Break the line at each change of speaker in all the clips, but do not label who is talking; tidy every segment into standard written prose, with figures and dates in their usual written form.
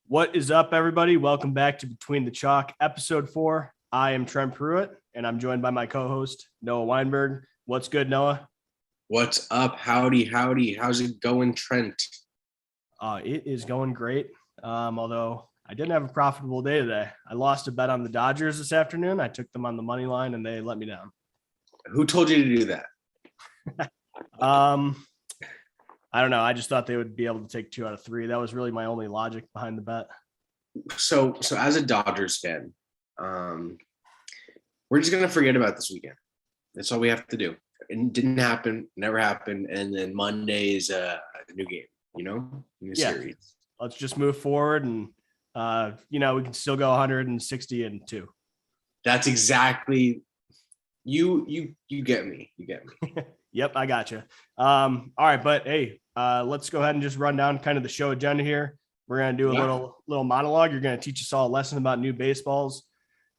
What is up, everybody? Welcome back to Between the Chalk, episode 4. I am Trent Pruitt, and I'm joined by my co-host, Noah Weinberg. What's good, Noah?
What's up? Howdy. How's it going, Trent?
It is going great, although I didn't have a profitable day today. I lost a bet on the Dodgers this afternoon. I took them on the money line, and they let me down.
Who told you to do that?
I don't know. I just thought they would be able to take 2 out of 3. That was really my only logic behind the bet.
So as a Dodgers fan, we're just gonna forget about this weekend. That's all we have to do. It didn't happen, never happened, and then Monday is a new game. New series.
Let's just move forward, and we can still go 160-2.
That's exactly you get me. You get me.
Yep, I got you. All right, but hey, let's go ahead and just run down kind of the show agenda here. We're gonna do a little monologue. You're gonna teach us all a lesson about new baseballs.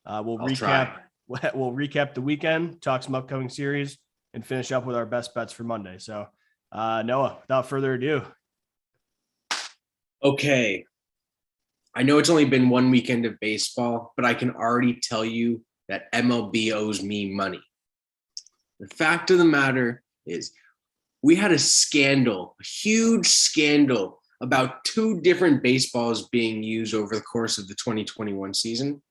We'll recap the weekend, talk some upcoming series, and finish up with our best bets for Monday. So, Noah, without further ado.
Okay. I know it's only been one weekend of baseball, but I can already tell you that MLB owes me money. The fact of the matter is we had a huge scandal about 2 different baseballs being used over the course of the 2021 season.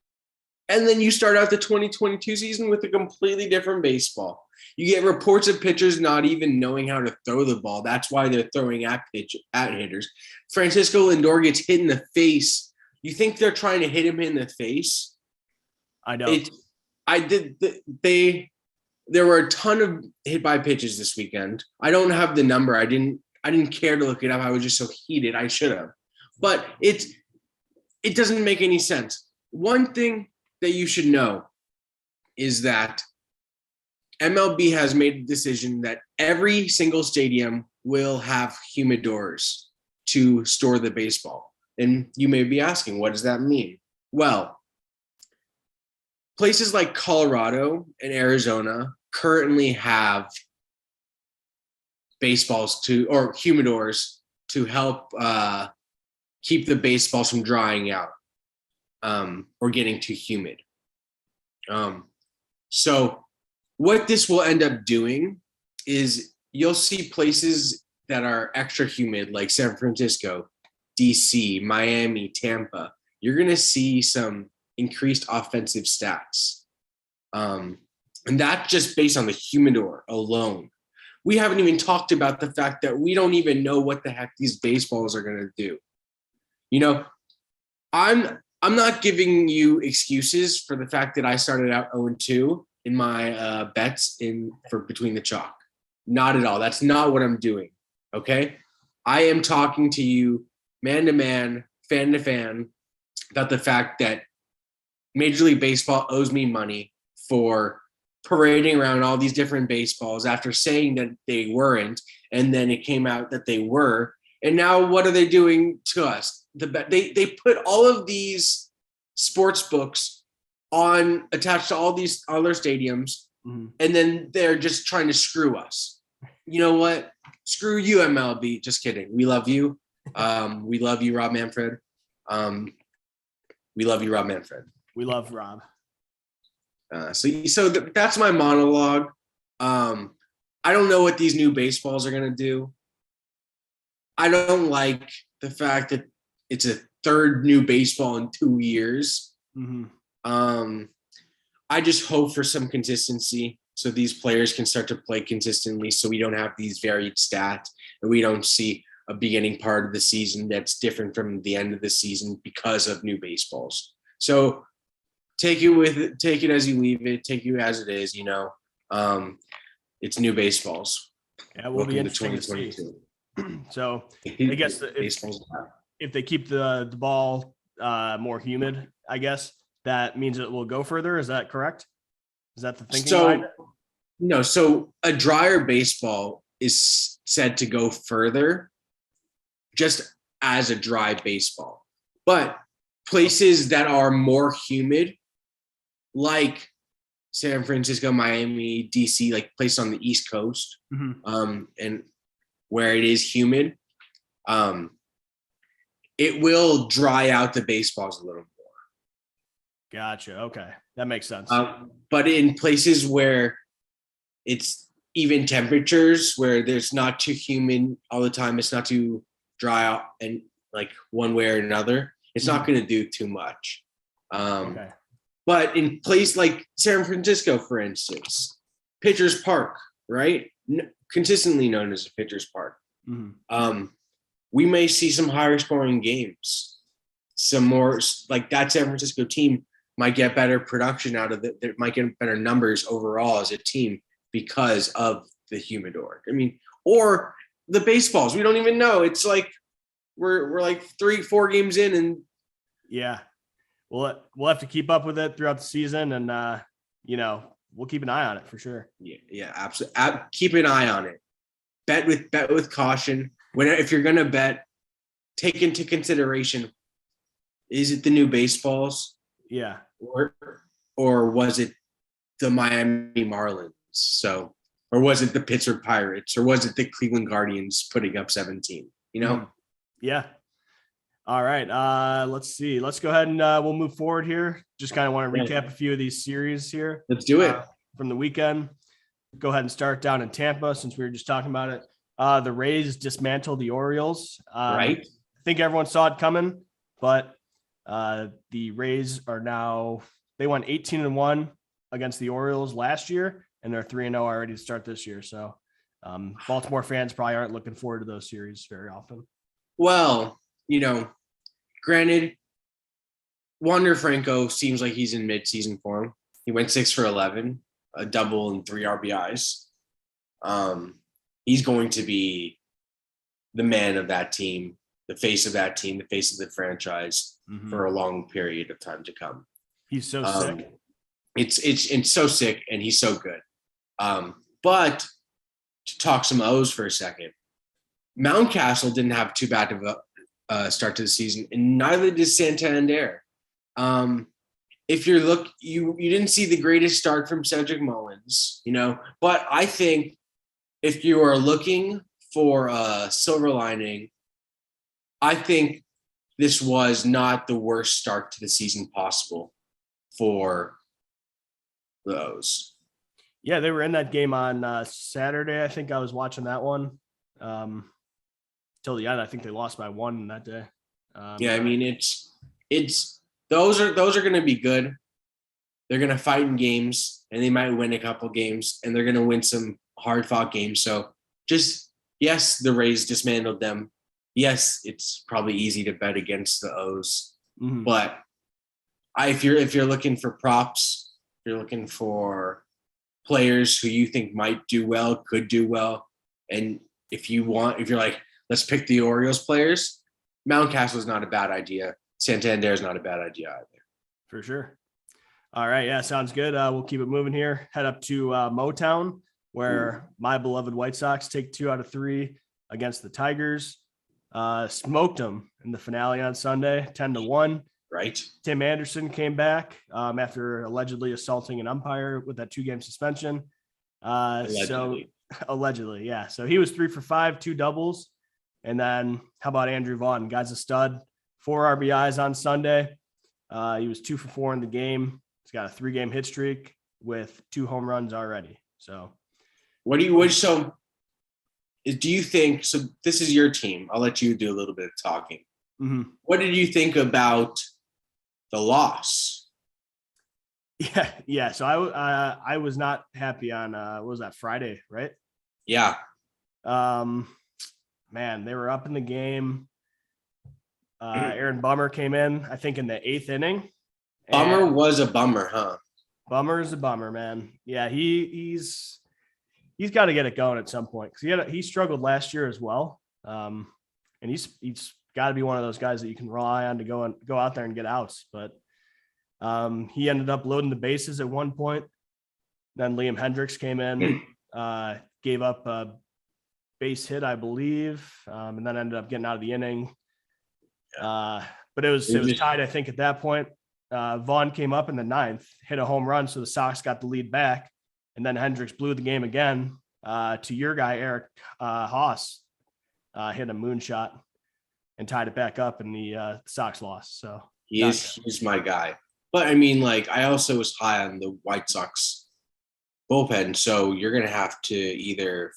And then you start out the 2022 season with a completely different baseball. You get reports of pitchers not even knowing how to throw the ball. That's why they're throwing at hitters. Francisco Lindor gets hit in the face. You think they're trying to hit him in the face?
I know.
There were a ton of hit by pitches this weekend. I don't have the number. I didn't care to look it up. I was just so heated. I should have. But it doesn't make any sense. One thing that you should know is that MLB has made a decision that every single stadium will have humidors to store the baseball. And you may be asking, what does that mean? Well, places like Colorado and Arizona currently have humidors to help keep the baseballs from drying out or getting too humid. So what this will end up doing is you'll see places that are extra humid, like San Francisco, DC, Miami, Tampa. You're going to see some increased offensive stats. And that's just based on the humidor alone. We haven't even talked about the fact that we don't even know what the heck these baseballs are going to do. I'm not giving you excuses for the fact that I started out 0-2 in my bets for Between the Chalk. Not at all. That's not what I'm doing. Okay? I am talking to you man to man, fan to fan, about the fact that Major League Baseball owes me money for parading around all these different baseballs after saying that they weren't, and then it came out that they were. And now what are they doing to us? They put all of these sports books attached to all these other stadiums, and then they're just trying to screw us. You know what? Screw you, MLB. Just kidding. We love you. We love you, Rob Manfred. We love you, Rob Manfred.
We love Rob.
So that's my monologue. I don't know what these new baseballs are going to do. I don't like the fact that it's a 3rd new baseball in 2 years. I just hope for some consistency so these players can start to play consistently, so we don't have these varied stats and we don't see a beginning part of the season that's different from the end of the season because of new baseballs. So take it as you leave it, take it as it is, it's new baseballs.
Yeah, we'll be interesting to see. So I guess if they keep the ball more humid, I guess that means it will go further. Is that correct? Is that the thinking behind it?
No. So a drier baseball is said to go further just as a dry baseball. But places that are more humid, like San Francisco, Miami, DC, like places on the East Coast, and where it is humid, it will dry out the baseballs a little more.
Gotcha. Okay. That makes sense.
But in places where it's even temperatures, where there's not too humid all the time, it's not too dry out and like one way or another, it's not going to do too much.
Okay.
But in place like San Francisco, for instance, Pitchers Park, right? Consistently known as a Pitchers Park. We may see some higher scoring games. Some more like that San Francisco team might get better production out of it. They might get better numbers overall as a team because of the humidor. I mean, or the baseballs. We don't even know. It's like we're like 3-4 games in, and
yeah, we'll have to keep up with it throughout the season, and we'll keep an eye on it for sure.
Yeah, absolutely. Keep an eye on it. Bet with caution. If you're gonna bet, take into consideration: is it the new baseballs?
Yeah.
Or was it the Miami Marlins? So, or was it the Pittsburgh Pirates? Or was it the Cleveland Guardians putting up 17?
Yeah. All right. Let's see. Let's go ahead and we'll move forward here. Just kind of want to recap a few of these series here.
Let's do it.
From the weekend. Go ahead and start down in Tampa since we were just talking about it. The Rays dismantled the Orioles.
Right.
I think everyone saw it coming, but the Rays are now, they won 18-1 against the Orioles last year, and they're 3-0 already to start this year. So Baltimore fans probably aren't looking forward to those series very often.
Well, granted, Wander Franco seems like he's in mid-season form. He went 6 for 11, a double and 3 RBIs. He's going to be the man of that team, the face of that team, the face of the franchise for a long period of time to come.
He's so sick.
It's so sick, and he's so good. But to talk some O's for a second, Mountcastle didn't have too bad of a start to the season, and neither did Santander. If you didn't see the greatest start from Cedric Mullins, but I think if you are looking for a silver lining, I think this was not the worst start to the season possible for the O's.
Yeah, they were in that game on Saturday. I think I was watching that one till the end. I think they lost by 1 that day.
I mean, it's those are going to be good. They're going to fight in games, and they might win a couple games, and they're going to win some hard-fought games. So yes, the Rays dismantled them. Yes, it's probably easy to bet against the O's, but if you're looking for props, if you're looking for players who you think might do well, could do well, and if you're like, let's pick the Orioles players, Mountcastle is not a bad idea. Santander is not a bad idea either.
For sure. All right. Yeah, sounds good. We'll keep it moving here. Head up to Motown, where my beloved White Sox take 2 out of 3 against the Tigers. Smoked them in the finale on Sunday, 10-1.
Right.
Tim Anderson came back after allegedly assaulting an umpire with that 2-game suspension. Allegedly, yeah. So he was 3 for 5, 2 doubles. And then how about Andrew Vaughn? Guy's a stud. 4 RBIs on Sunday. He was 2 for 4 in the game. He's got a 3-game hit streak with 2 home runs already. So
do you think, so this is your team. I'll let you do a little bit of talking. What did you think about the loss?
Yeah. So I was not happy on what was that, Friday, right?
Yeah.
Man, they were up in the game. Aaron Bummer came in, I think, in the 8th inning.
Bummer was a bummer, huh?
Bummer is a bummer, man. Yeah, he's got to get it going at some point, because he struggled last year as well. And he's got to be one of those guys that you can rely on to go out there and get outs. But he ended up loading the bases at one point. Then Liam Hendricks came in, gave up a base hit, I believe, and then ended up getting out of the inning. But it was tied, I think, at that point. Vaughn came up in the 9th, hit a home run, so the Sox got the lead back, and then Hendricks blew the game again to your guy Eric Haas, hit a moonshot. and tied it back up, and the Sox lost. So
he's my guy. But I mean, like, I also was high on the White Sox bullpen, so you're gonna have to either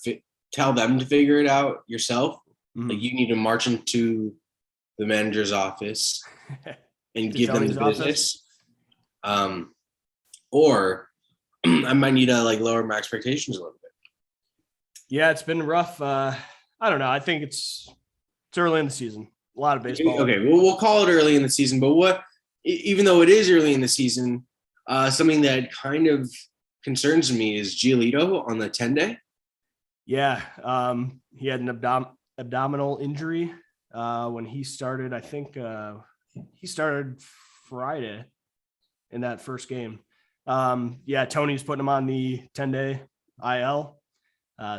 tell them to figure it out yourself.
Mm-hmm.
Like, you need to march into the manager's office and give them the business. Or I might need to like lower my expectations a little bit.
Yeah, it's been rough. I don't know. I think it's early in the season. A lot of baseball.
Okay, well, we'll call it early in the season. But even though it is early in the season, something that kind of concerns me is Giolito on the 10-day.
Yeah, he had an abdominal injury when he started. I think he started Friday in that first game. Yeah, Tony's putting him on the 10-day IL.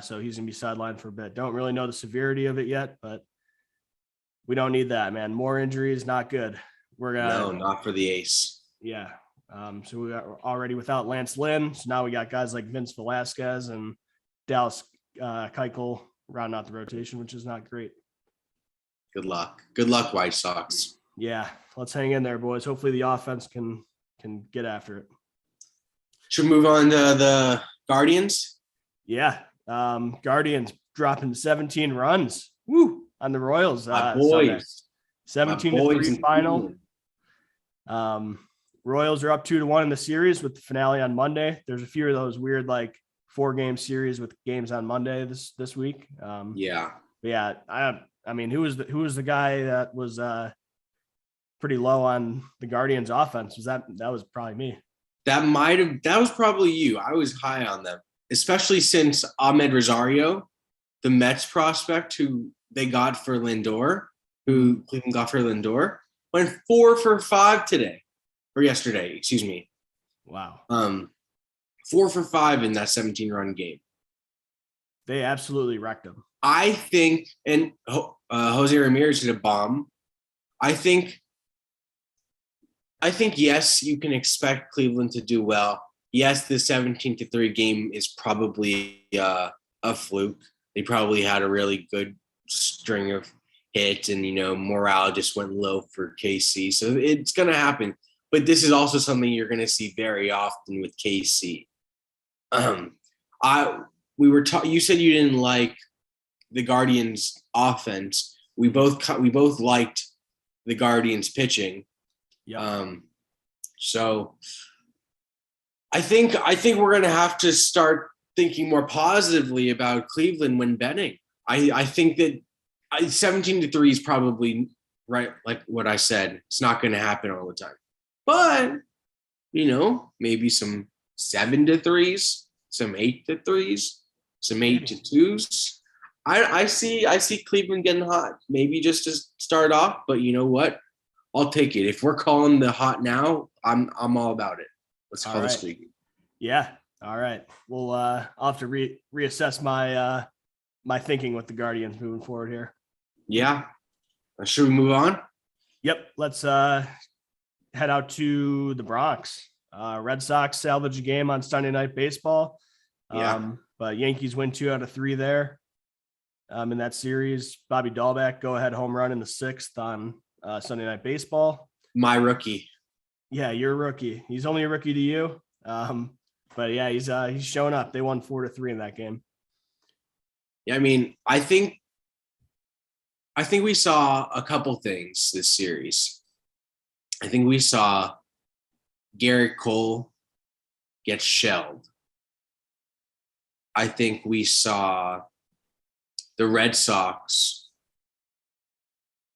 So he's going to be sidelined for a bit. Don't really know the severity of it yet, but we don't need that, man. More injuries, not good.
No, not for the ace.
Yeah. So we got already without Lance Lynn. So now we got guys like Vince Velasquez and Dallas Keuchel rounding out the rotation, which is not great.
Good luck. Good luck, White Sox.
Yeah. Let's hang in there, boys. Hopefully the offense can get after it.
Should we move on to the Guardians?
Yeah. Guardians dropping 17 runs. Woo! On the Royals.
Boys.
17-3 final. Royals are up 2-1 in the series with the finale on Monday. There's a few of those weird like 4-game series with games on Monday this week.
Yeah.
I mean, who was the guy that was pretty low on the Guardians offense? That was probably me.
That was probably you. I was high on them, especially since Ahmed Rosario, the Mets prospect who they got for Lindor, who Cleveland got for Lindor, went 4 for 5 yesterday. Excuse me.
Wow.
4 for 5 in that 17-run game.
They absolutely wrecked him.
I think, and Jose Ramirez hit a bomb. I think, yes, you can expect Cleveland to do well. Yes, the 17-3 game is probably a fluke. They probably had a really good string of hits, and morale just went low for KC. So it's going to happen. But this is also something you're going to see very often with KC. You said you didn't like the Guardians' offense. We both liked the Guardians' pitching.
Yeah.
So I think we're going to have to start thinking more positively about Cleveland when betting. I think that 17-3 is probably right, like what I said. It's not going to happen all the time. But, maybe some 7-3s, some 8-3s, some 8-2s. I see Cleveland getting hot, maybe just to start off, but you know what? I'll take it. If we're calling the hot now, I'm all about it. Let's call this week.
Yeah. All right. Well, I'll have to reassess my my thinking with the Guardians moving forward here.
Yeah. Should we move on?
Yep. Let's head out to the Bronx. Red Sox salvage a game on Sunday Night Baseball. But Yankees win 2 out of 3 there. In that series, Bobby Dahlbeck go-ahead home run in the 6th on Sunday Night Baseball. My
rookie.
Yeah, you're a rookie. He's only a rookie to you. But yeah, he's showing up. They won 4-3 in that game.
Yeah, I mean, I think we saw a couple things this series. I think we saw Garrett Cole get shelled. I think we saw the Red Sox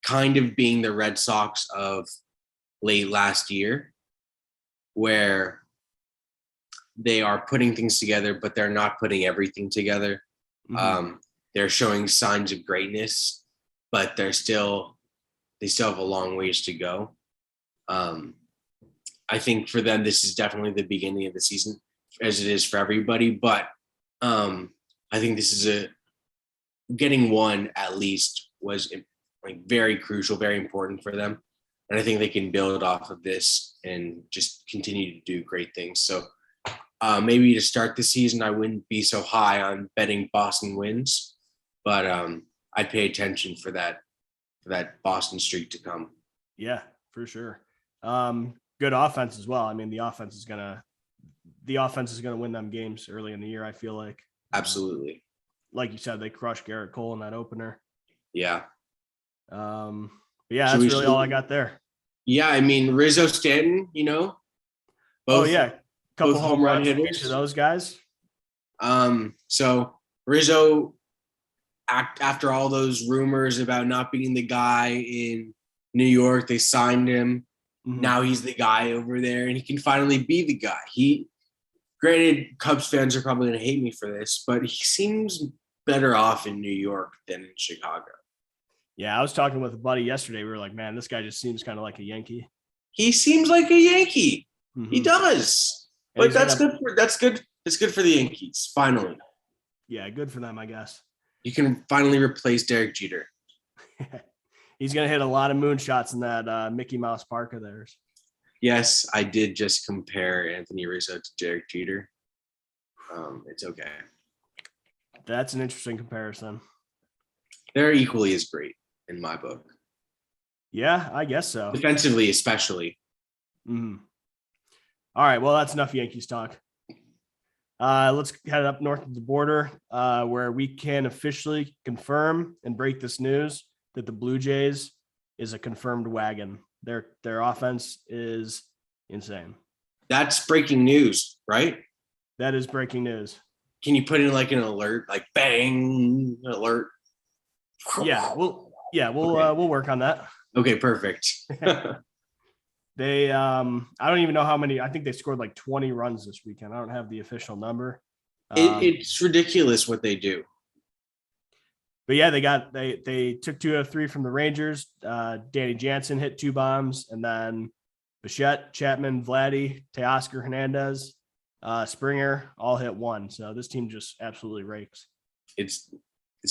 kind of being the Red Sox of late last year, where they are putting things together, but they're not putting everything together. Mm-hmm. They're showing signs of greatness, but they still have a long ways to go. I think for them, this is definitely the beginning of the season, as it is for everybody. But I think this is getting one at least was like very crucial, very important for them. And I think they can build off of this and just continue to do great things. So maybe to start the season, I wouldn't be so high on betting Boston wins, but I'd pay attention for that for that Boston streak to come.
Yeah, for sure. Good offense as well. I mean, the offense is gonna win them games early in the year, I feel like.
Absolutely.
Like you said, they crushed Garrett Cole in that opener.
Yeah.
But yeah, that's really all I got there.
Yeah, I mean, Rizzo, Stanton, both,
couple
both
home run hitters to those guys.
So Rizzo, after all those rumors about not being the guy in New York, they signed him.
Mm-hmm.
Now he's the guy over there, and he can finally be the guy. Granted, Cubs fans are probably going to hate me for this, but he seems better off in New York than in Chicago.
Yeah, I was talking with a buddy yesterday. We were like, man, this guy just seems kind of like a Yankee.
He seems like a Yankee.
Mm-hmm.
He does. But that's good. It's good for the Yankees, finally.
Yeah, good for them, I guess.
You can finally replace Derek Jeter.
He's going to hit a lot of moonshots in that Mickey Mouse park of theirs.
Yes, I did just compare Anthony Rizzo to Derek Jeter. It's okay.
That's an interesting comparison.
They're equally as great in my book.
Yeah, I guess so.
Defensively, especially.
Mm-hmm. All right, well, that's enough Yankees talk. Let's head up north of the border where we can officially confirm and break this news that the Blue Jays is a confirmed wagon. Their offense is insane. That's
breaking news, right?
That is breaking news.
Can you put in like an alert, like bang alert?
Yeah, we'll work on that.
Okay, perfect.
They I don't even know how many. I think they scored like 20 runs this weekend. I don't have the official number.
It's ridiculous what they do.
But yeah, they took 2 out of 3 from the Rangers. Danny Jansen hit 2 bombs, and then Bichette, Chapman, Vladdy, Teoscar Hernandez, Springer all hit 1. So this team just absolutely rakes.
It's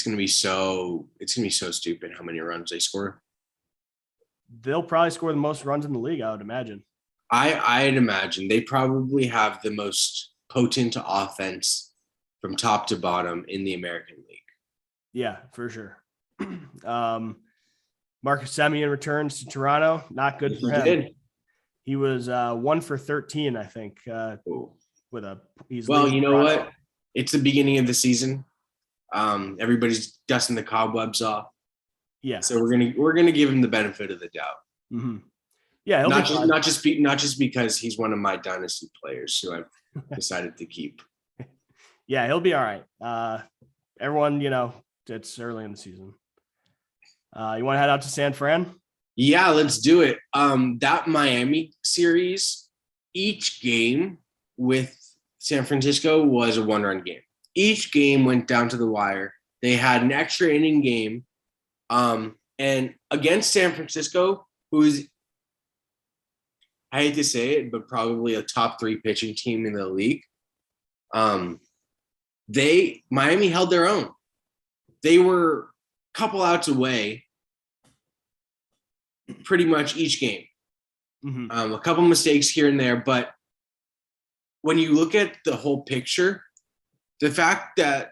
gonna be so stupid how many runs they score.
They'll probably score the most runs in the league, I would imagine.
I'd imagine they probably have the most potent offense from top to bottom in the American League.
Yeah, for sure. Marcus Simeon returns to Toronto. Not good for him. He was 1 for 13, I think. He's
well, you know Toronto. What? It's the beginning of the season. Everybody's dusting the cobwebs off. Yeah. So we're gonna give him the benefit of the doubt.
Mm-hmm. Yeah,
not just because he's one of my dynasty players who I've decided to keep.
Yeah, he'll be all right. Everyone, it's early in the season. You want to head out to San Fran?
Yeah, let's do it. That Miami series, each game with San Francisco was a 1-run game. Each game went down to the wire. They had an extra inning game. And against San Francisco, who's, I hate to say it, but probably a top 3 pitching team in the league, Miami held their own. They were a couple outs away pretty much each game. Mm-hmm. A couple mistakes here and there, but when you look at the whole picture, the fact that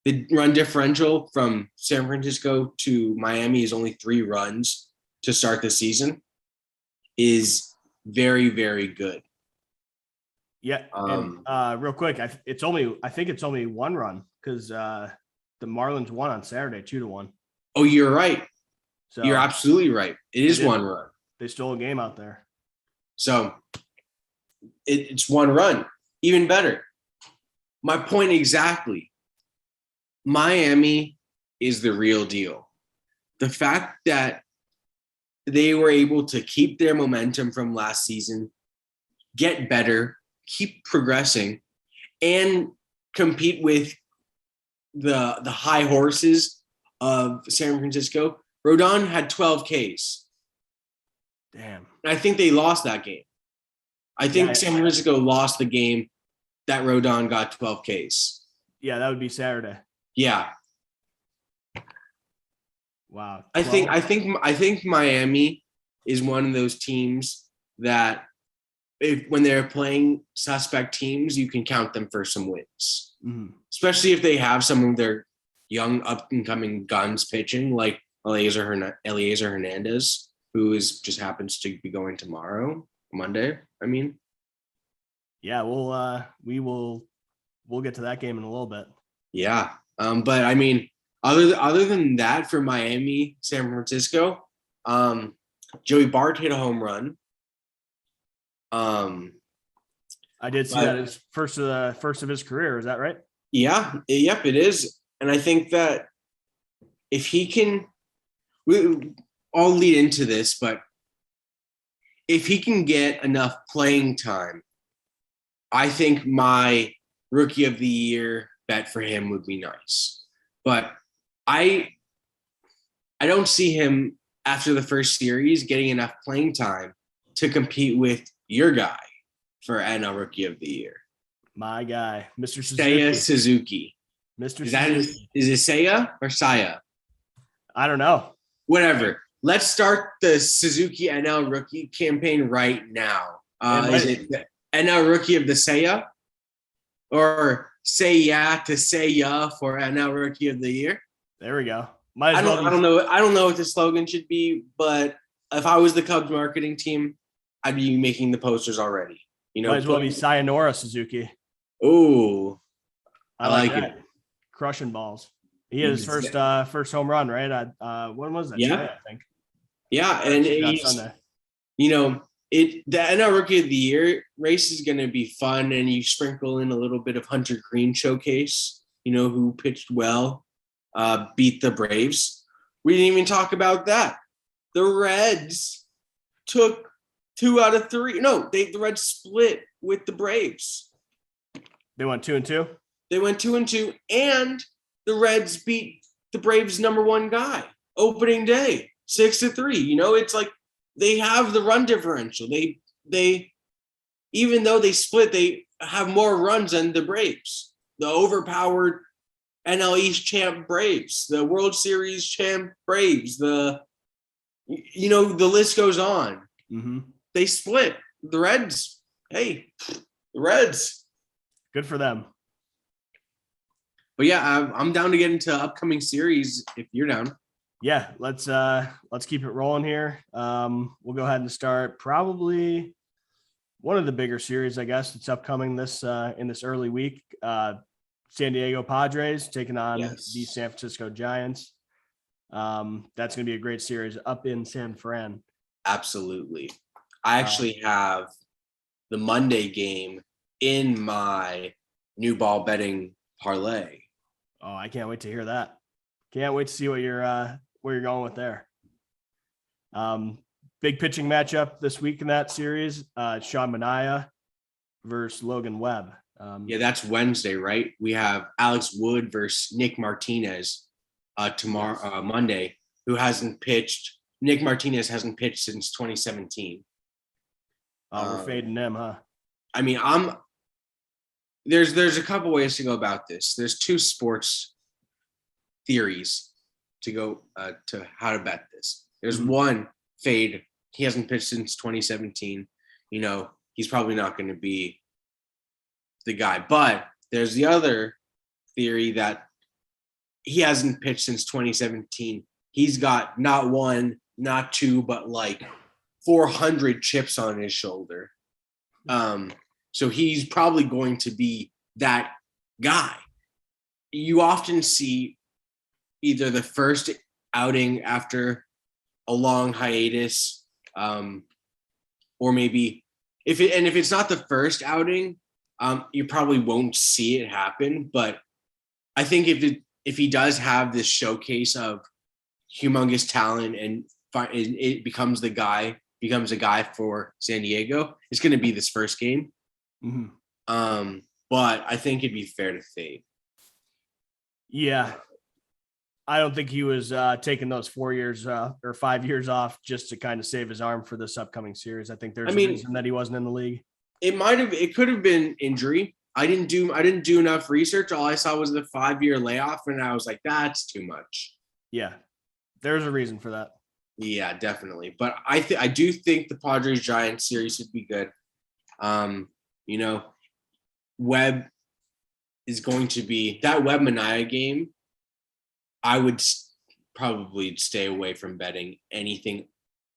the run differential from San Francisco to Miami is only 3 runs to start the season is very, very good.
Yeah. And, real quick, I think it's only 1 run because the Marlins won on Saturday 2-1.
Oh, you're right. So you're absolutely right. It is 1 run.
They stole a game out there.
So it's 1 run. Even better. My point exactly. Miami is the real deal. The fact that they were able to keep their momentum from last season, get better, keep progressing, and compete with the high horses of San Francisco. Rodon had 12 Ks.
Damn.
I think they lost that game. I think San Francisco lost the game that Rodon got 12 Ks.
Yeah, that would be Saturday.
Yeah.
Wow.
I think Miami is one of those teams that when they're playing suspect teams, you can count them for some wins. Mm-hmm. Especially if they have some of their young up and coming guns pitching like Eliezer Hernandez, who just happens to be going tomorrow, Monday. I mean,
yeah, we'll get to that game in a little bit.
Yeah. But I mean, other than that, for Miami, San Francisco, Joey Bart hit a home run.
I did see that as first of his career. Is that right?
Yeah. Yep, it is. And I think that if he can, I'll lead into this, but if he can get enough playing time, I think my rookie of the year bet for him would be nice. But I don't see him after the first series getting enough playing time to compete with your guy for NL Rookie of the Year.
My guy, Mr.
Seiya Suzuki.
Mr.
Is it Seiya or Saya?
I don't know.
Whatever. Let's start the Suzuki NL Rookie campaign right now. Is it the NL Rookie of the Seiya? Or say yeah to say yeah for NL Rookie of the Year?
There we go.
I don't know what the slogan should be, but if I was the Cubs marketing team, I'd be making the posters already.
Might as well be Sayonara Suzuki.
Oh, I like
that.
it.
Crushing balls. He had his first home run, right? When was that?
Yeah,
today, I think.
Yeah, and he's
Sunday.
The NL Rookie of the Year race is going to be fun, and you sprinkle in a little bit of Hunter Green showcase. Who pitched well, beat the Braves. We didn't even talk about that. The Reds took 2 out of 3. No, the Reds split with the Braves.
They went 2-2.
They went 2-2, and the Reds beat the Braves' number 1 guy opening day, 6-3. It's like they have the run differential. They even though they split, they have more runs than the Braves, the overpowered NL East champ Braves, the World Series champ Braves. The list goes on.
Mm-hmm.
They split. The Reds. Hey, the Reds.
Good for them.
But yeah, I'm down to get into upcoming series if you're down.
Yeah, let's keep it rolling here. We'll go ahead and start probably one of the bigger series, I guess. It's upcoming this in this early week. San Diego Padres taking on the San Francisco Giants. That's going to be a great series up in San Fran.
Absolutely. I actually have the Monday game in my new ball betting parlay.
Oh, I can't wait to hear that. Can't wait to see what where you're going with there. Big pitching matchup this week in that series. Sean Manaya versus Logan Webb.
That's Wednesday, right? We have Alex Wood versus Nick Martinez tomorrow, Monday, who hasn't pitched. Nick Martinez hasn't pitched since 2017.
We're fading them, huh?
I mean, there's a couple ways to go about this. There's 2 sports theories to go to how to bet this. There's one, fade. He hasn't pitched since 2017. He's probably not going to be the guy. But there's the other theory that he hasn't pitched since 2017. He's got not 1, not 2, but like 400 chips on his shoulder. So he's probably going to be that guy. You often see either the first outing after a long hiatus, or maybe if it's not the first outing, you probably won't see it happen. But I think if he does have this showcase of humongous talent and it becomes a guy for San Diego, it's going to be this first game.
Mm-hmm.
But I think it'd be fair to fade.
Yeah. I don't think he was taking those 4 years or 5 years off just to kind of save his arm for this upcoming series. I think there's a reason that he wasn't in the league.
It could have been injury. I didn't do enough research. All I saw was the 5-year layoff, and I was like, that's too much.
Yeah. There's a reason for that.
Yeah, definitely. But I do think the Padres Giants series would be good. Webb is going to be that Webb Manaya game. I would probably stay away from betting anything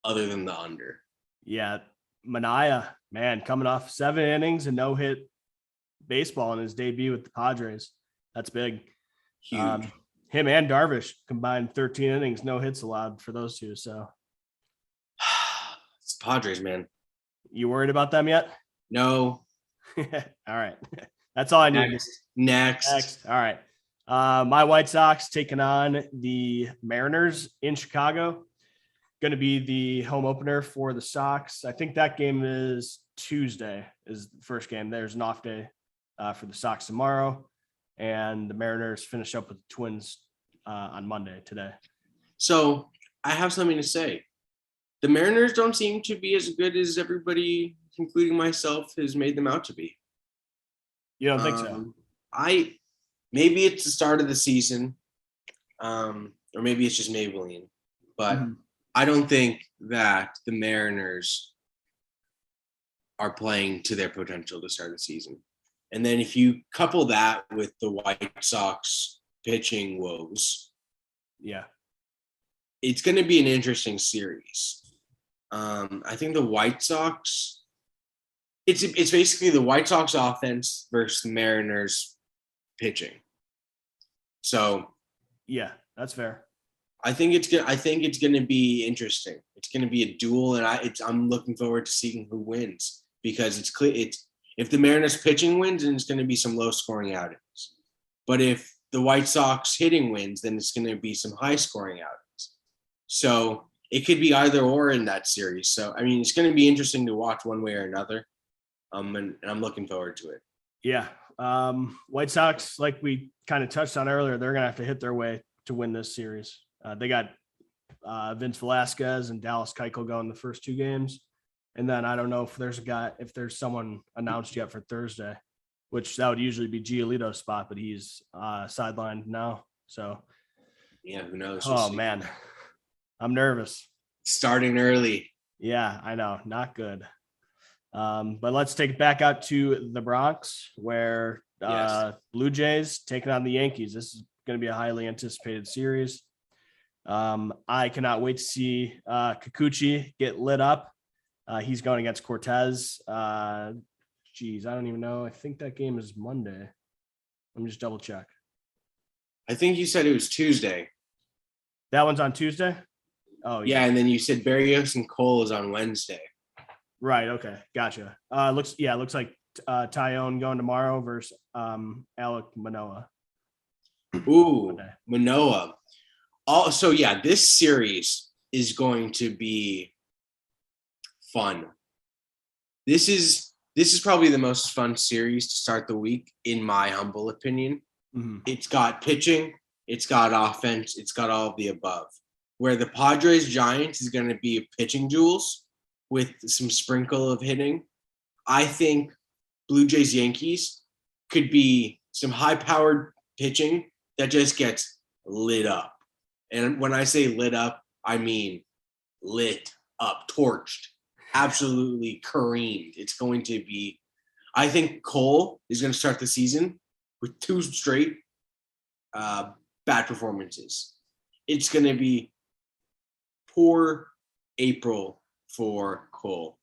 other than the under.
Yeah. Manaya, man, coming off 7 innings and no hit baseball in his debut with the Padres. That's big.
Huge.
Him and Darvish combined 13 innings, no hits allowed for those two. So
It's Padres, man.
you worried about them yet?
No.
All right. That's all I need.
Next.
All right. My White Sox taking on the Mariners in Chicago. Going to be the home opener for the Sox. I think that game is Tuesday is the first game. There's an off day for the Sox tomorrow. And the Mariners finish up with the Twins on Monday today.
So I have something to say. The Mariners don't seem to be as good as everybody, including myself, has made them out to be.
You don't think so?
Maybe it's the start of the season, or maybe it's just Maybelline, but I don't think that the Mariners are playing to their potential to start the season. And then if you couple that with the White Sox pitching woes,
yeah,
it's going to be an interesting series. I think the White Sox, it's basically the White Sox offense versus the Mariners pitching. So
yeah, that's fair.
I think it's going to be interesting. It's going to be a duel, and I'm looking forward to seeing who wins, because it's clear if the Mariners pitching wins, then it's going to be some low scoring outings. But if the White Sox hitting wins, then it's going to be some high scoring outings. So it could be either or in that series. So, I mean, it's going to be interesting to watch one way or another. And I'm looking forward to it.
Yeah. White Sox, like we kind of touched on earlier, they're going to have to hit their way to win this series. They got Vince Velasquez and Dallas Keuchel going the first 2 games. And then I don't know if there's someone announced yet for Thursday, which that would usually be Giolito's spot, but he's sidelined now. So
yeah, who knows?
Oh man, I'm nervous.
Starting early.
Yeah, I know. Not good. But let's take it back out to the Bronx, where Blue Jays taking on the Yankees. This is going to be a highly anticipated series. I cannot wait to see Kikuchi get lit up. He's going against Cortez. I don't even know. I think that game is Monday. Let me just double check.
I think you said it was Tuesday.
That one's on Tuesday? Oh,
yeah. And then you said Berrios and Cole is on Wednesday.
Right. Okay. Gotcha. Looks like Tyone going tomorrow versus Alek Manoah.
Ooh,
Monday.
Manoah. Also, yeah, this series is going to be fun. This is probably the most fun series to start the week, in my humble opinion.
Mm-hmm.
It's got pitching, it's got offense, it's got all of the above. Where the Padres Giants is going to be pitching duels with some sprinkle of hitting. I think Blue Jays Yankees could be some high-powered pitching that just gets lit up. And when I say lit up, I mean lit up, torched, absolutely careened. It's going to be, I think Cole is going to start the season with 2 straight bad performances. It's going to be poor April for Cole.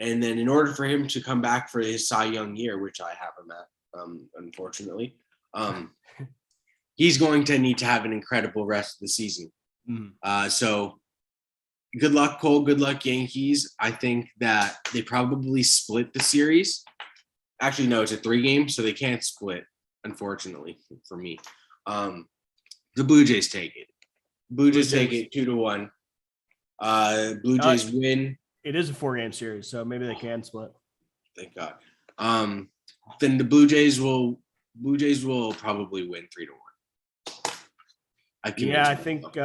And then in order for him to come back for his Cy Young year, which I have him at, unfortunately, he's going to need to have an incredible rest of the season. So good luck, Cole. Good luck, Yankees. I think that they probably split the series. Actually, no, it's a 3 game, so they can't split, unfortunately, for me. The Blue Jays take it. Blue Jays take it 2-1. Blue Jays win.
It is a 4-game series, so maybe they can split.
Thank God. Then the Blue Jays will probably win 3-1.
I think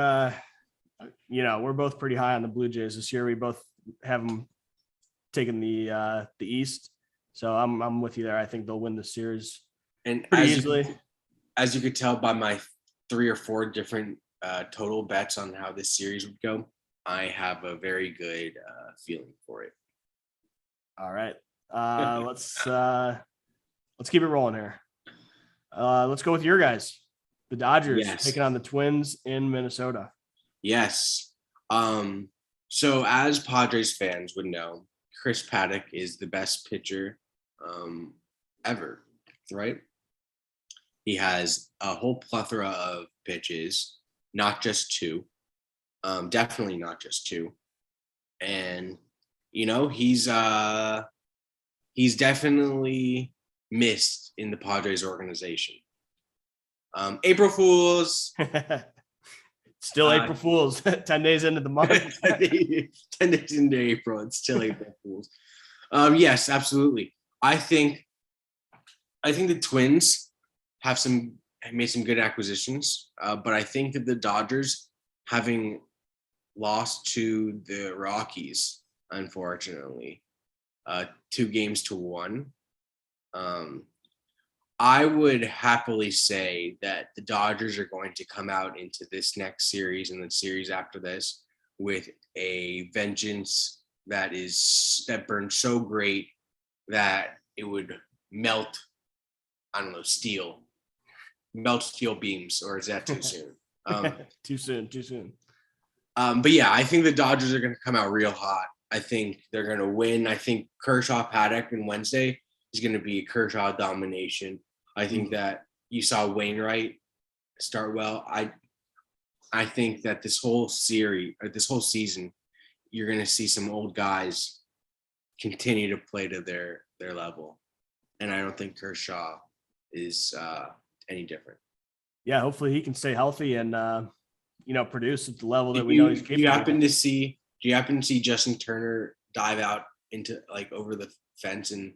we're both pretty high on the Blue Jays this year. We both have them taking the East, so I'm with you there. I think they'll win the series
and
pretty easily.
As you could tell by my 3 or 4 different total bets on how this series would go, I have a very good feeling for it.
All right, let's keep it rolling here. Let's go with your guys. The Dodgers taking on the Twins in Minnesota.
Yes. So as Padres fans would know, Chris Paddock is the best pitcher ever, right? He has a whole plethora of pitches, not just two. Definitely not just two. And he's definitely missed in the Padres organization. April Fools.
Still April Fools. 10 days into the month.
10 days into April. It's still April Fools. Yes, absolutely. I think the Twins have made some good acquisitions, but I think that the Dodgers, having lost to the Rockies, unfortunately, 2-1, I would happily say that the Dodgers are going to come out into this next series and the series after this with a vengeance that burns so great that it would melt, steel beams, or is that too soon?
Too soon.
But yeah, I think the Dodgers are going to come out real hot. I think they're going to win. I think Kershaw Paddock on Wednesday is going to be a Kershaw domination. I think that you saw Wainwright start well. I think that this whole season, you're going to see some old guys continue to play to their level. And I don't think Kershaw is any different.
Yeah, hopefully he can stay healthy and produce at the level that we know he's capable.
Do you happen to see Justin Turner dive out into over the fence and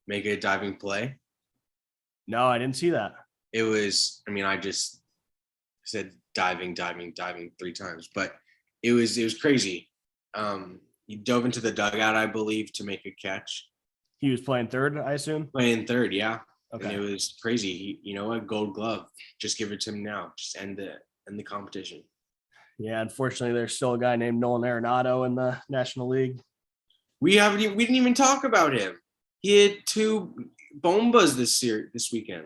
make a diving play?
No, I didn't see that.
It was, I just said diving 3 times, but it was crazy. He dove into the dugout, I believe, to make a catch.
He was playing third, I assume?
Playing third, yeah.
Okay.
And it was crazy. A Gold Glove. Just give it to him now. Just end the competition.
Yeah, unfortunately, there's still a guy named Nolan Arenado in the National League. We
didn't even talk about him. He had 2 bombas this weekend.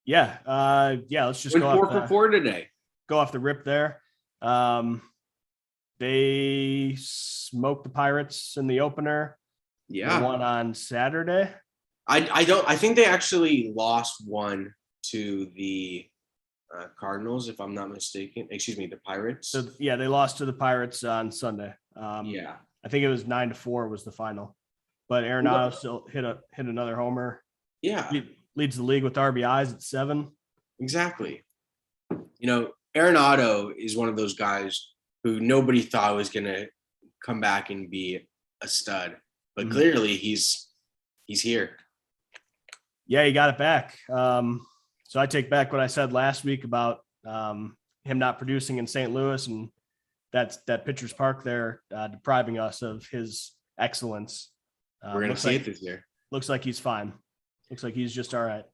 Yeah. Let's just
went
go
4 for 4 today.
Go off the rip there. They smoked the Pirates in the opener.
Yeah.
They won on Saturday.
I think they actually lost 1 to the Cardinals, if I'm not mistaken. Excuse me, the Pirates.
So yeah, they lost to the Pirates on Sunday.
Yeah.
I think it was 9-4 was the final. But Arenado still hit another homer.
Yeah.
Leads the league with RBIs at 7.
Exactly. Arenado is one of those guys who nobody thought was going to come back and be a stud. But clearly he's here.
Yeah, he got it back. So I take back what I said last week about him not producing in St. Louis, and that pitcher's park there depriving us of his excellence.
We're going to see it this year.
Looks like he's fine. Looks like he's just all right.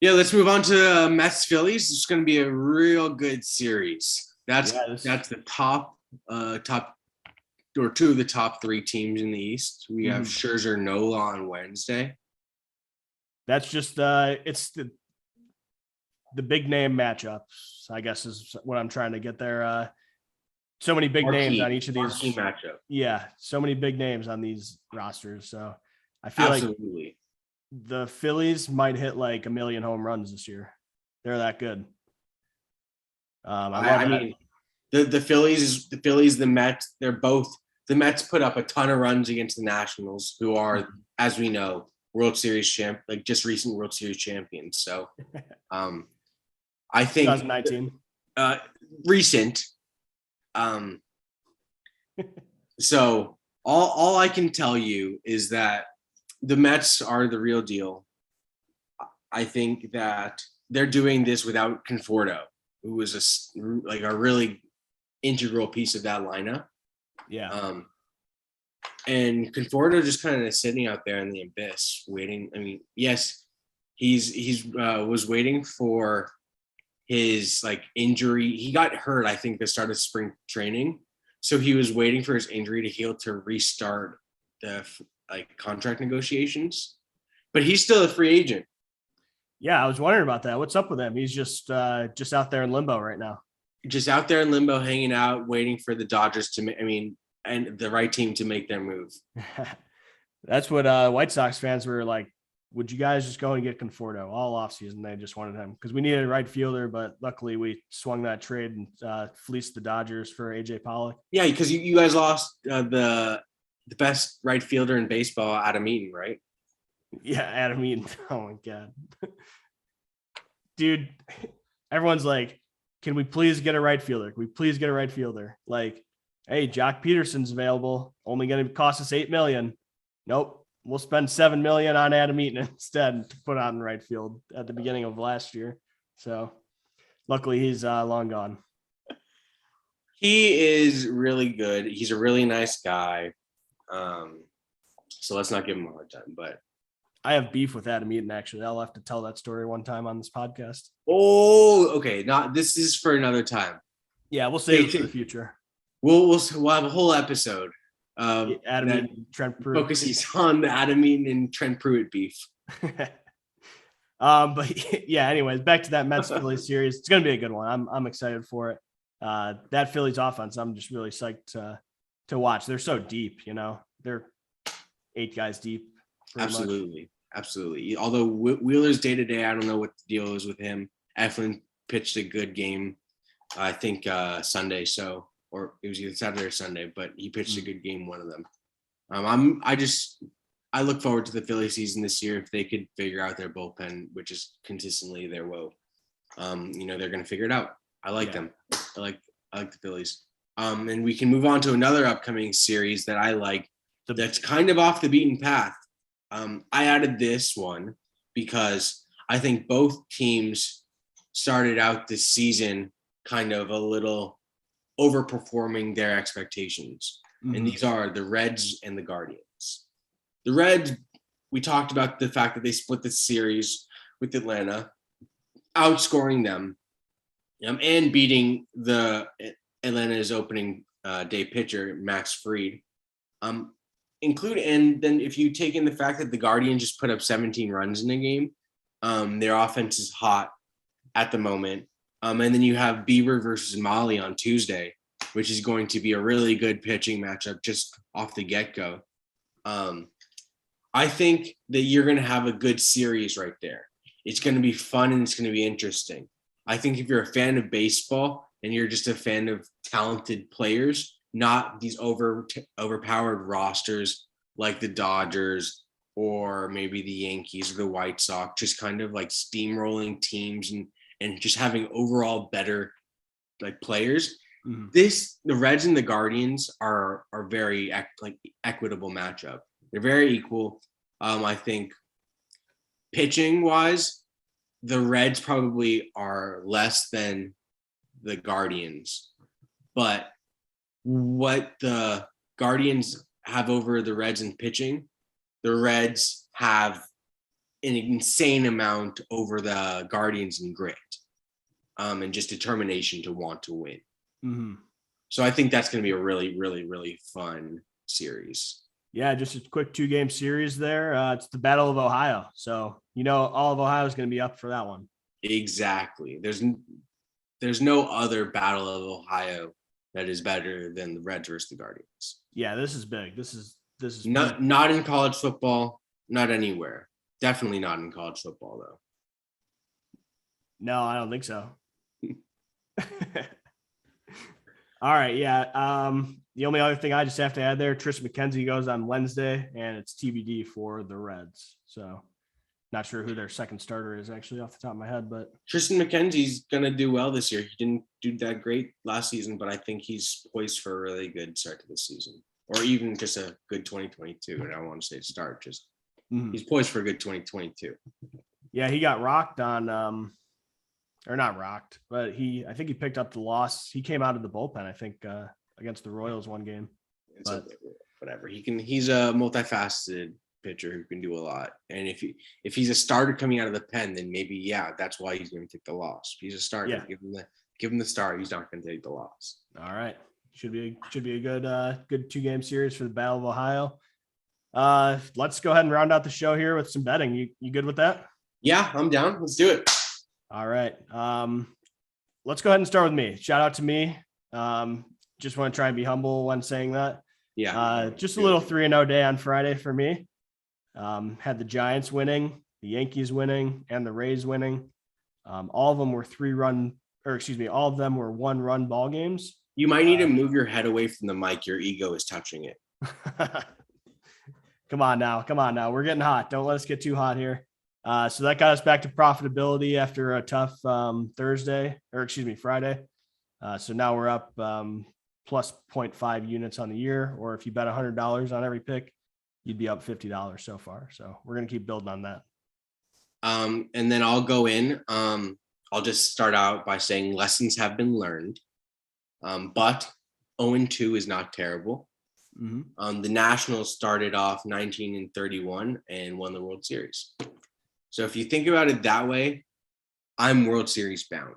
Yeah, let's move on to Mets Phillies. It's going to be a real good series. That's the top or 2 of the top 3 teams in the East. We have Scherzer Nola on Wednesday.
That's just it's the big name matchups, I guess, is what I'm trying to get there. So many big names on each of these
matchup.
Yeah, so many big names on these rosters. So I feel like the Phillies might hit like 1 million home runs this year. They're that good.
The Phillies, the Mets, they're both. The Mets put up a ton of runs against the Nationals, who are, as we know, World Series recent World Series champions. So, I think
2019,
recent. So all I can tell you is that the Mets are the real deal. I think that they're doing this without Conforto, who was a really integral piece of that lineup.
Yeah.
And Conforto just kind of sitting out there in the abyss, waiting. Yes, he's was waiting for his injury. He got hurt, I think, at the start of spring training. So he was waiting for his injury to heal to restart the contract negotiations. But he's still a free agent.
Yeah, I was wondering about that. What's up with him? He's just out there in limbo right now.
just out there in limbo, hanging out, waiting for the Dodgers and the right team to make their move.
That's what White Sox fans were like. Would you guys just go and get Conforto all offseason? They just wanted him because we needed a right fielder, but luckily we swung that trade and fleeced the Dodgers for AJ Pollock.
Yeah, because you guys lost the best right fielder in baseball, Adam Eaton, right?
Yeah, Adam Eaton. Oh my god, dude! Everyone's like, "Can we please get a right fielder? Can we please get a right fielder?" Like, hey, Jock Peterson's available. Only going to cost us $8 million. Nope. We'll spend $7 million on Adam Eaton instead to put out in right field at the beginning of last year. So luckily he's long gone.
He is really good. He's a really nice guy. So let's not give him a hard time, but
I have beef with Adam Eaton. Actually, I'll have to tell that story one time on this podcast.
Oh, okay. This is for another time.
Yeah. We'll save it for the future.
We'll have a whole episode.
Adam Eaton, Trent Pruitt
focuses on the Adam Eaton and Trent Pruitt beef.
But yeah, anyways, back to that Mets Phillies series. It's going to be a good one. I'm excited for it. That Phillies offense, I'm just really psyched to watch. They're so deep, they're 8 guys deep.
Absolutely. Although Wheeler's day to day, I don't know what the deal is with him. Eflin pitched a good game, I think Sunday. Or it was either Saturday or Sunday, but he pitched a good game, one of them. I look forward to the Philly season this year if they could figure out their bullpen, which is consistently their woe. They're going to figure it out. I like them. I like the Phillies. And we can move on to another upcoming series that I like. That's kind of off the beaten path. I added this one because I think both teams started out this season kind of a little overperforming their expectations. Mm-hmm. And these are the Reds and the Guardians. The Reds, we talked about the fact that they split the series with Atlanta, outscoring them and beating the Atlanta's opening day pitcher, Max Fried. And then if you take in the fact that the Guardians just put up 17 runs in the game, their offense is hot at the moment. And then you have Bieber versus Molly on Tuesday, which is going to be a really good pitching matchup just off the get-go. I think that you're going to have a good series right there. It's going to be fun and it's going to be interesting. I think if you're a fan of baseball and you're just a fan of talented players, not these overpowered rosters like the Dodgers or maybe the Yankees or the White Sox, just kind of like steamrolling teams and just having overall better like players. Mm-hmm. The Reds and the Guardians are very equitable matchup. They're very equal. I think pitching wise, the Reds probably are less than the Guardians, but what the Guardians have over the Reds in pitching, the Reds have an insane amount over the Guardians in grit, and just determination to want to win. Mm-hmm. So I think that's going to be a really, really, really fun series.
Yeah, just a quick 2-game series there. It's the Battle of Ohio. So, all of Ohio is going to be up for that one.
Exactly. There's no other Battle of Ohio that is better than the Reds versus the Guardians.
Yeah, this is big. This is
not in college football, not anywhere. Definitely not in college football, though.
No, I don't think so. All right, yeah. The only other thing I just have to add there, Tristan McKenzie goes on Wednesday, and it's TBD for the Reds. So not sure who their second starter is actually off the top of my head, but
Tristan McKenzie's going to do well this year. He didn't do that great last season, but I think he's poised for a really good start to this season, or even just a good 2022. And I don't want to say start, just he's poised for a good 2022.
Yeah, he got rocked on or not rocked, but I think he picked up the loss. He came out of the bullpen, I think, against the Royals one game. But
whatever. He's a multifaceted pitcher who can do a lot. And if he's a starter coming out of the pen, then maybe that's why he's going to take the loss. If he's a starter, give him the start. He's not going to take the loss.
All right. Should be a good 2-game series for the Battle of Ohio. Let's go ahead and round out the show here with some betting. You good with that?
Yeah, I'm down. Let's do it.
All right. let's go ahead and start with me. Shout out to me. Just want to try and be humble when saying that.
Yeah.
Just a little 3-0 day on Friday for me. Had the Giants winning, the Yankees winning, and the Rays winning. All of them were all of them were 1-run ball games.
You might need to move your head away from the mic. Your ego is touching it.
Come on now. We're getting hot. Don't let us get too hot here. So that got us back to profitability after a tough Friday. So now we're up plus 0.5 units on the year, or if you bet $100 on every pick, you'd be up $50 so far. So we're going to keep building on that.
And then I'll go in. I'll just start out by saying lessons have been learned. But 0-2 is not terrible. Mm-hmm. The Nationals started off 19-31 and won the World Series. So if you think about it that way, I'm World Series bound.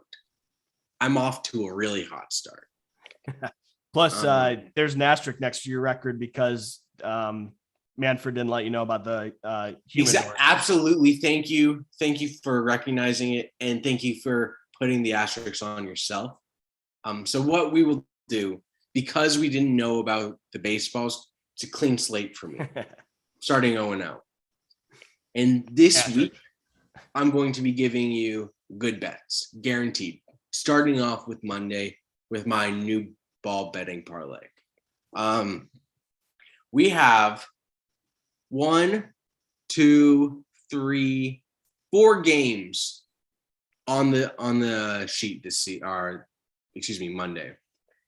I'm off to a really hot start.
Plus, there's an asterisk next to your record because Manfred didn't let you know about the humidor.
Absolutely. Thank you for recognizing it, and thank you for putting the asterisk on yourself. So what we will do, because we didn't know about the baseballs, it's a clean slate for me, starting 0-0. And this week, I'm going to be giving you good bets, guaranteed, starting off with Monday with my new ball betting parlay. We have 1, 2, 3, 4 games on the sheet this Monday.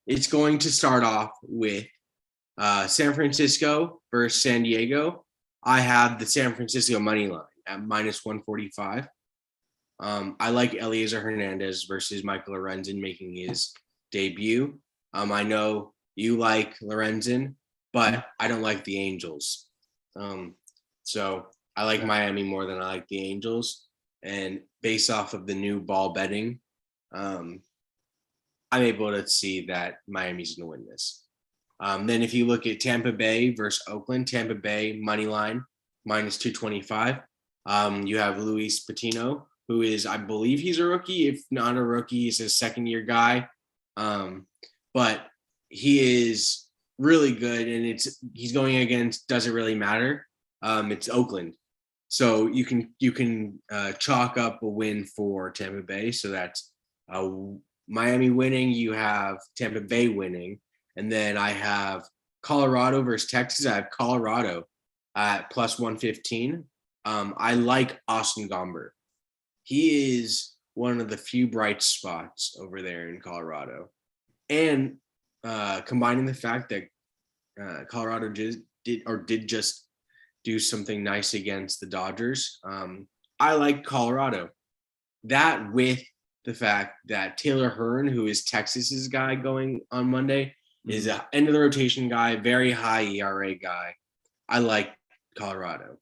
It's going to start off with San Francisco versus San Diego. I have the San Francisco money line at -145. I like Eliezer Hernandez versus Michael Lorenzen making his debut. I know you like Lorenzen, but I don't like the Angels. So I like Miami more than I like the Angels. And based off of the new ball betting, I'm able to see that Miami's going to win this. Then if you look at Tampa Bay versus Oakland, Tampa Bay money line -225. You have Luis Patino, who is, I believe he's a rookie. If not a rookie, he's a second-year guy. But he is really good, and he's going against, doesn't really matter. It's Oakland. So you can chalk up a win for Tampa Bay. So that's Miami winning, you have Tampa Bay winning, and then I have Colorado versus Texas. I have Colorado at +115. I like Austin Gomber. He is one of the few bright spots over there in Colorado. And combining the fact that Colorado did just do something nice against the Dodgers, I like Colorado. That with the fact that Taylor Hearn, who is Texas's guy going on Monday, is an end of the rotation guy, very high ERA guy. I like Colorado.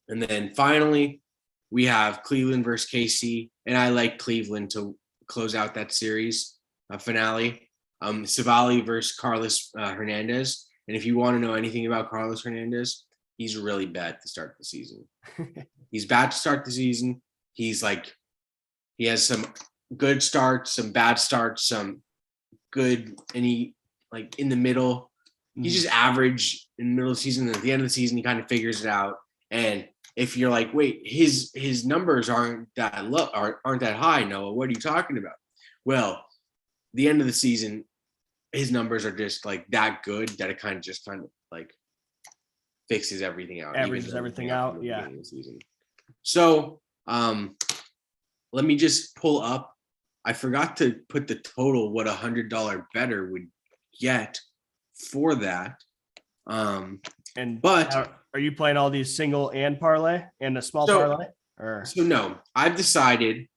And then finally, we have Cleveland versus KC, and I like Cleveland to close out that series finale. Savali versus Carlos Hernandez. And if you want to know anything about Carlos Hernandez, he's really bad to start the season. He's bad to start the season. He has some good starts, some bad starts, some good, and he like in the middle. He's just average in the middle of the season. And at the end of the season, he kind of figures it out. And if you're like, wait, his numbers aren't that low, aren't that high, Noah, what are you talking about? Well, the end of the season, his numbers are just like that good that it kind of like fixes everything out.
Averages everything out. Yeah.
So let me just pull up. I forgot to put the total, what $100 better would get for that. But
are you playing all these single and parlay and a small parlay?
So no, I've decided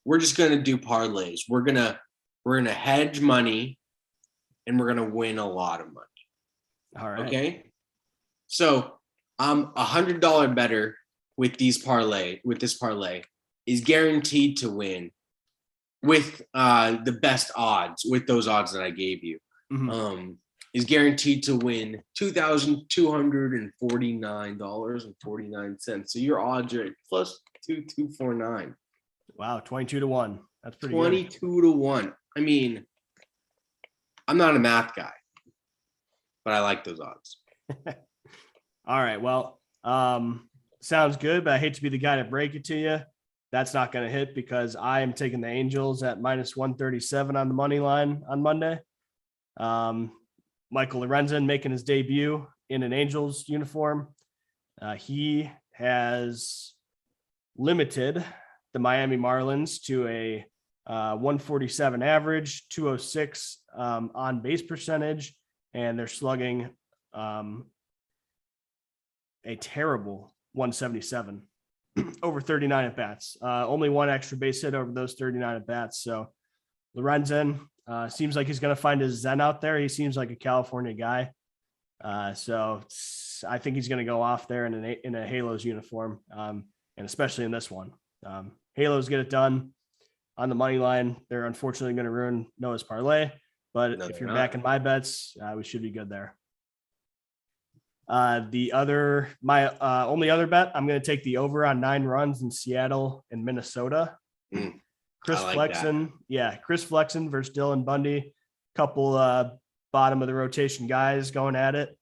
we're just gonna do parlays. We're gonna hedge money, and we're gonna win a lot of money.
All right.
Okay. So $100 better with this parlay is guaranteed to win with the best odds, with those odds that I gave you. Mm-hmm. Is guaranteed to win $2,249.49. So your odds are at +2249.
Wow, 22 to 1. That's pretty
22-1. I mean, I'm not a math guy, but I like those odds.
All right. Well, sounds good, but I hate to be the guy to break it to you. That's not going to hit because I am taking the Angels at minus 137 on the money line on Monday. Michael Lorenzen making his debut in an Angels uniform. He has limited the Miami Marlins to a 147 average, 206 on base percentage, and they're slugging a terrible 177 over 39 at bats. Only one extra base hit over those 39 at bats. So Lorenzen seems like he's going to find his zen out there. He seems like a California guy. So I think he's going to go off there in a Halos uniform, and especially in this one. Halos get it done on the money line. They're unfortunately going to ruin Noah's parlay, but if you're backing my bets, we should be good there. My only other bet, I'm going to take the over on 9 runs in Seattle and Minnesota. Chris Flexon. Yeah. Chris Flexon versus Dylan Bundy. Couple bottom of the rotation guys going at it.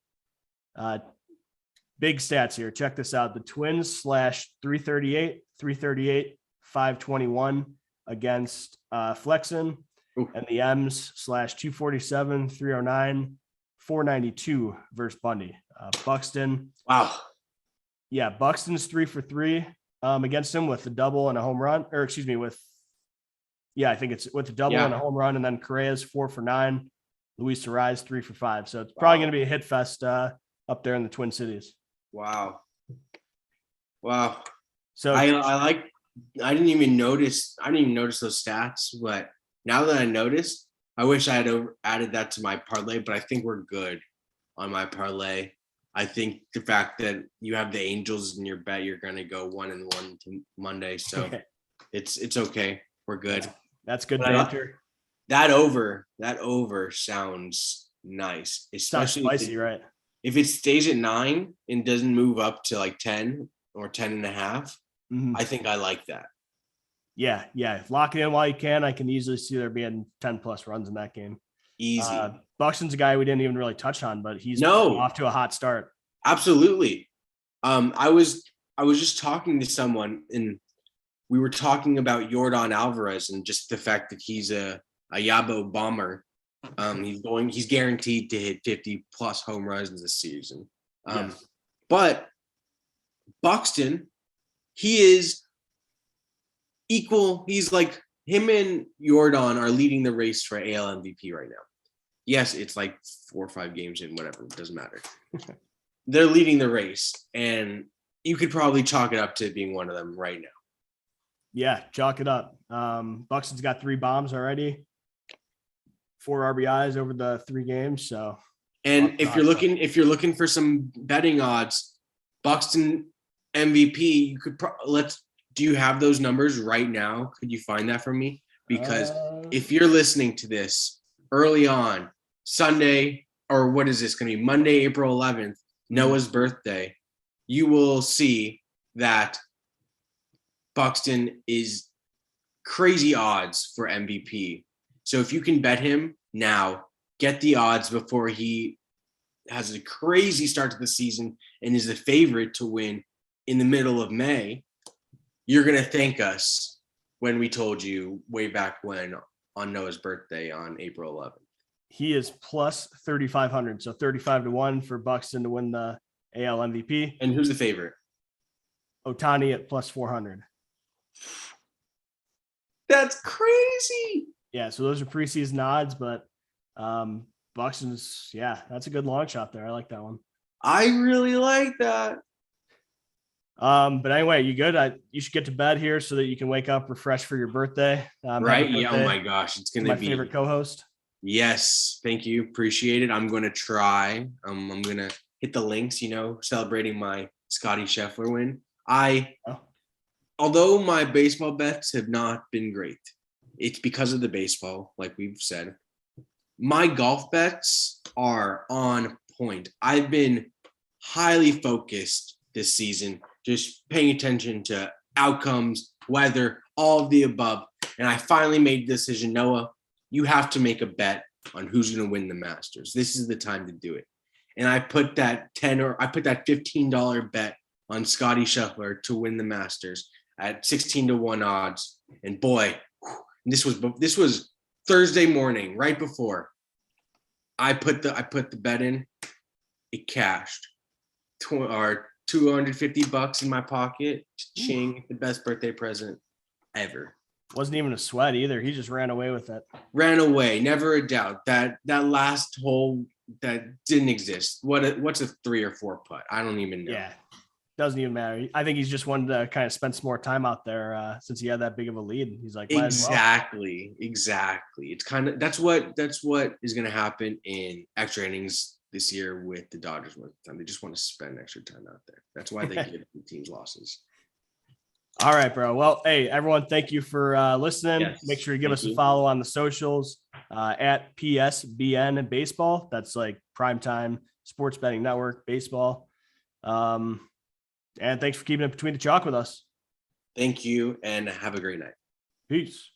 Big stats here. Check this out. The Twins /338, 521 against Flexon. Ooh. And the M's /247, 309, 492 versus Bundy. Buxton.
Wow.
Yeah, Buxton's 3 for 3 against him with a double and a home run, I think it's with a double and a home run, and then Correa's 4 for 9, Luis Arraez 3 for 5. So it's probably going to be a hit fest up there in the Twin Cities.
Wow.
So
I didn't even notice those stats, but now that I noticed, I wish I had added that to my parlay, but I think we're good on my parlay. I think the fact that you have the Angels in your bet, you're going to go 1-1 to Monday. So it's okay. We're good.
That's good banter.
That over sounds nice. Especially
sounds spicy, right?
If it stays at 9 and doesn't move up to like 10 or 10.5, I think I like that. Yeah.
Lock it in while you can. I can easily see there being 10 plus runs in that game.
Easy.
Buxton's a guy we didn't even really touch on, but he's off to a hot start.
Absolutely. I was just talking to someone, and we were talking about Yordan Alvarez and just the fact that he's a Yabo bomber. He's guaranteed to hit 50 plus home runs this season.
Yes.
But Buxton, he is equal. He's like, him and Yordan are leading the race for AL MVP right now. Yes, it's like 4 or 5 games in, whatever. It doesn't matter. They're leading the race, and you could probably chalk it up to being one of them right now.
Yeah, chalk it up. Buxton's got 3 bombs already, 4 RBIs over the 3 games. So,
and if you're looking for some betting odds, Buxton MVP, you could do you have those numbers right now? Could you find that for me? Because if you're listening to this early on Sunday, or what is this going to be? Monday, April 11th, Noah's birthday, you will see that Buxton is crazy odds for MVP. So if you can bet him now, get the odds before he has a crazy start to the season and is the favorite to win in the middle of May. You're going to thank us when we told you way back when on Noah's birthday on April 11th.
He is plus 3,500. So 35-1 for Buxton to win the AL MVP.
And who's the favorite?
Ohtani at plus 400.
That's crazy.
Yeah. So those are preseason odds, but Buxton's, that's a good long shot there. I like that one.
I really like that.
But anyway, you good? You should get to bed here so that you can wake up refreshed for your birthday.
Right? Yeah. Oh my gosh, it's gonna be
my favorite co-host.
Yes, thank you, appreciate it. I'm gonna try. I'm gonna hit the links. Celebrating my Scotty Scheffler win. Although my baseball bets have not been great, it's because of the baseball, like we've said. My golf bets are on point. I've been highly focused this season, just paying attention to outcomes, weather, all of the above. And I finally made the decision, Noah, you have to make a bet on who's going to win the Masters. This is the time to do it. And I put that $15 bet on Scotty Scheffler to win the Masters at 16-1 odds. And boy, this was Thursday morning, right before I put the bet in. It cashed. $250 in my pocket. Ching, the best birthday present ever.
Wasn't even a sweat either. He just ran away with it.
Ran away, never a doubt. That last hole that didn't exist. What's a 3 or 4 putt? I don't even know.
Yeah, doesn't even matter. I think he's just wanted to kind of spend some more time out there since he had that big of a lead. He's like,
exactly. It's kind of that's what is going to happen in extra innings this year with the Dodgers. Most of the time, they just want to spend extra time out there. That's why they give the teams losses.
All right, bro. Well, hey, everyone, thank you for listening.
Yes,
make sure you give us a follow on the socials at PSBN Baseball. That's like Primetime Sports Betting Network Baseball. And thanks for keeping it between the chalk with us.
Thank you, and have a great night.
Peace.